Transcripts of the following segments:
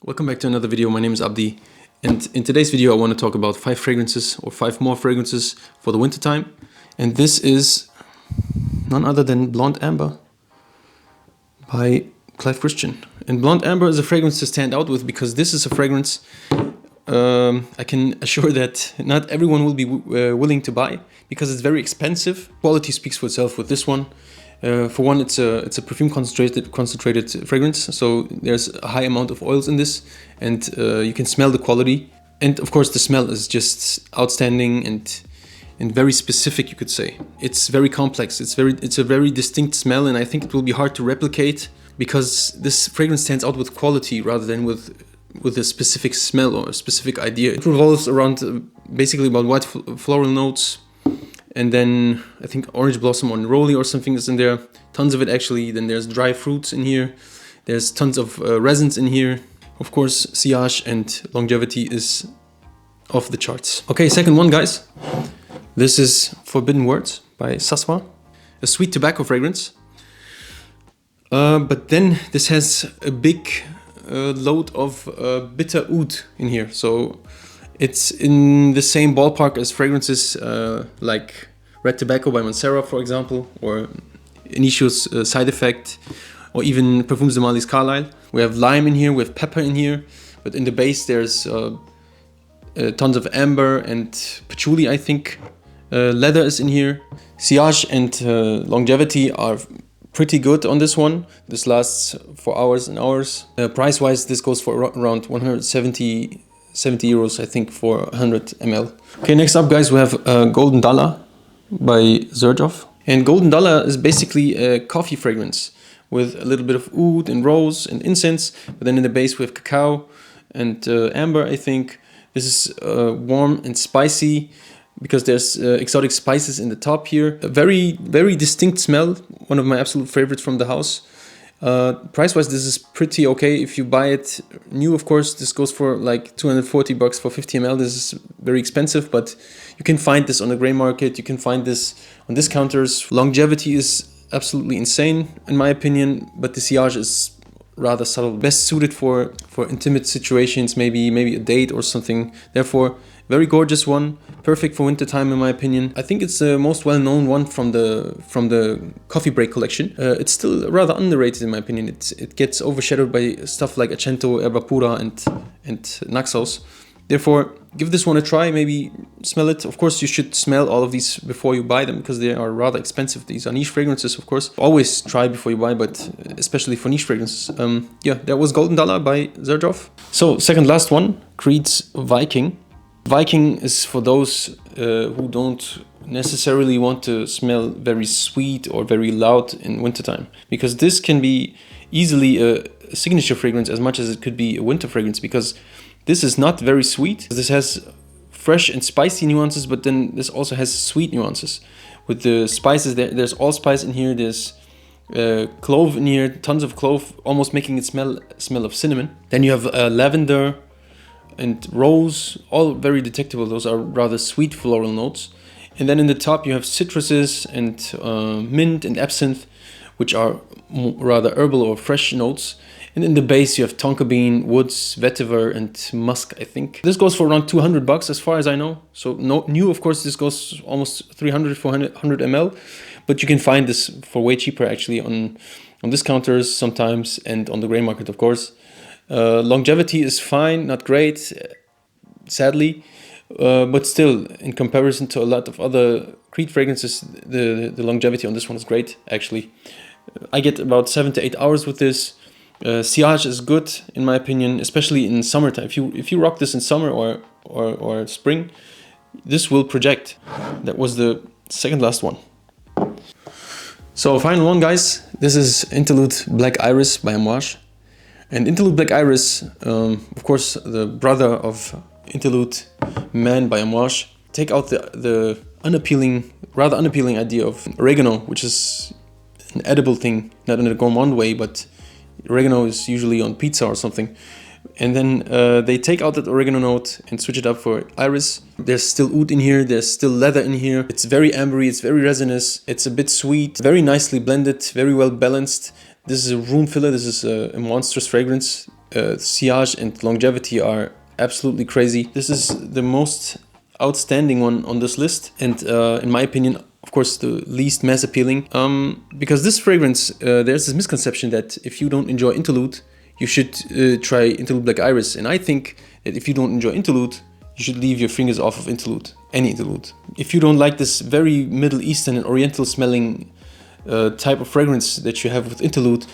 Welcome back to another video. My name is Abdi, and in today's video I want to talk about 5 fragrances or 5 more fragrances for the winter time. And this is none other than Blond Amber by Clive Christian. And Blond Amber is a fragrance to stand out with because this is a fragrance I can assure that not everyone will be willing to buy because it's very expensive. Quality speaks for itself with this one. For one, it's a perfume concentrated fragrance, so there's a high amount of oils in this, and you can smell the quality. And of course, the smell is just outstanding and very specific, you could say. It's very complex. It's a very distinct smell, and I think it will be hard to replicate because this fragrance stands out with quality rather than with a specific smell or a specific idea. It revolves around basically about white floral notes. And then I think orange blossom or neroli or something is in there. Tons of it actually. Then there's dry fruits in here. There's tons of resins in here. Of course, sillage and longevity is off the charts. Okay, second one, guys. This is Forbidden Words by Saswa. A sweet tobacco fragrance. But then this has a big load of bitter oud in here. So it's in the same ballpark as fragrances like Red Tobacco by Mancera, for example, or Initio's Side Effect, or even Parfums de Marly's Carlisle. We have lime in here, we have pepper in here, but in the base there's tons of amber and patchouli, I think. Leather is in here. Sillage and longevity are pretty good on this one. This lasts for hours and hours. Price-wise, this goes for around 170 euros, I think, for 100 ml. Okay, next up, guys, we have Golden Dollar by Xerjoff. And Golden Dollar is basically a coffee fragrance with a little bit of oud and rose and incense, but then in the base we have cacao and amber, I think. This is warm and spicy because there's exotic spices in the top here. A very, very distinct smell, one of my absolute favorites from the house. Price-wise, this is pretty okay. If you buy it new, of course, this goes for like 240 bucks for 50 ml. This is very expensive, but you can find this on the gray market. You can find this on discounters. Longevity is absolutely insane, in my opinion, but the sillage is rather subtle. Best suited for intimate situations, maybe a date or something. Therefore, very gorgeous one, perfect for winter time in my opinion. I think it's the most well-known one from the Coffee Break collection. It's still rather underrated in my opinion. It gets overshadowed by stuff like Accento, Erba Pura and Naxos. Therefore, give this one a try, maybe smell it. Of course, you should smell all of these before you buy them because they are rather expensive. These are niche fragrances, of course. Always try before you buy, but especially for niche fragrances. Yeah, that was Golden Dollar by Xerjoff. So, second last one, Creed's Viking. Viking is for those who don't necessarily want to smell very sweet or very loud in wintertime, because this can be easily a signature fragrance as much as it could be a winter fragrance, because this is not very sweet. This has fresh and spicy nuances, but then this also has sweet nuances. With the spices, there's allspice in here, there's clove in here, tons of clove, almost making it smell of cinnamon. Then you have lavender and rose, all very detectable. Those are rather sweet floral notes. And then in the top you have citruses and mint and absinthe, which are rather herbal or fresh notes. And in the base you have tonka bean, woods, vetiver and musk, I think. This goes for around 200 bucks as far as I know. So new, of course, this goes almost 300, 400 ml. But you can find this for way cheaper actually on discounters sometimes and on the gray market, of course. Longevity is fine, not great, sadly, but still, in comparison to a lot of other Creed fragrances, the longevity on this one is great, actually. I get about 7 to 8 hours with this. Sillage is good, in my opinion, especially in summertime. If you rock this in summer or spring, this will project. That was the second last one. So, final one, guys. This is Interlude Black Iris by Amouage. And Interlude Black Iris, of course, the brother of Interlude Man by Amouage. Take out the rather unappealing idea of oregano, which is an edible thing, not in a gourmand way, but oregano is usually on pizza or something. And then they take out that oregano note and switch it up for iris. There's still oud in here, there's still leather in here. It's very ambery, it's very resinous, it's a bit sweet, very nicely blended, very well balanced. This is a room filler, this is a monstrous fragrance. sillage and longevity are absolutely crazy. This is the most outstanding one on this list, and in my opinion, of course, the least mass appealing. Because this fragrance, there's this misconception that if you don't enjoy Interlude, you should try Interlude Black Iris. And I think that if you don't enjoy Interlude, you should leave your fingers off of Interlude, any Interlude. If you don't like this very Middle Eastern and Oriental smelling type of fragrance that you have with Interlude,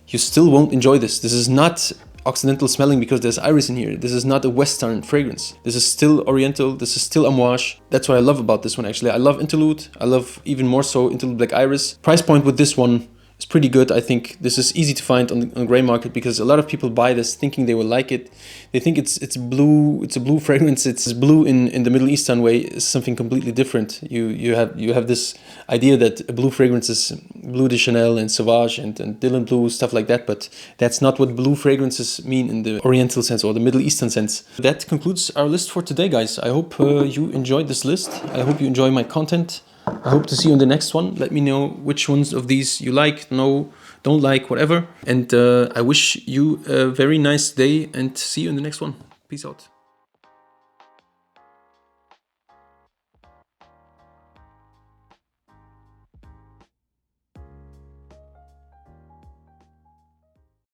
you still won't enjoy this. This is not Occidental smelling because there's iris in here. This is not a Western fragrance. This is still Oriental. This is still amouage. That's what I love about this one, actually. I love Interlude. I love even more so Interlude Black Iris. Price point with this one is pretty good. I think this is easy to find on the gray market because a lot of people buy this thinking they will like it. They think it's blue. It's a blue fragrance. It's blue in the Middle Eastern way. It's something completely different. You have this idea that a blue fragrance is Bleu de Chanel and Sauvage and Dylan Blue, stuff like that. But that's not what blue fragrances mean in the Oriental sense or the Middle Eastern sense. That concludes our list for today, guys. I hope you enjoyed this list. I hope you enjoy my content. I hope to see you in the next one. Let me know which ones of these you like, no, don't like, whatever. And I wish you a very nice day and see you in the next one. Peace out.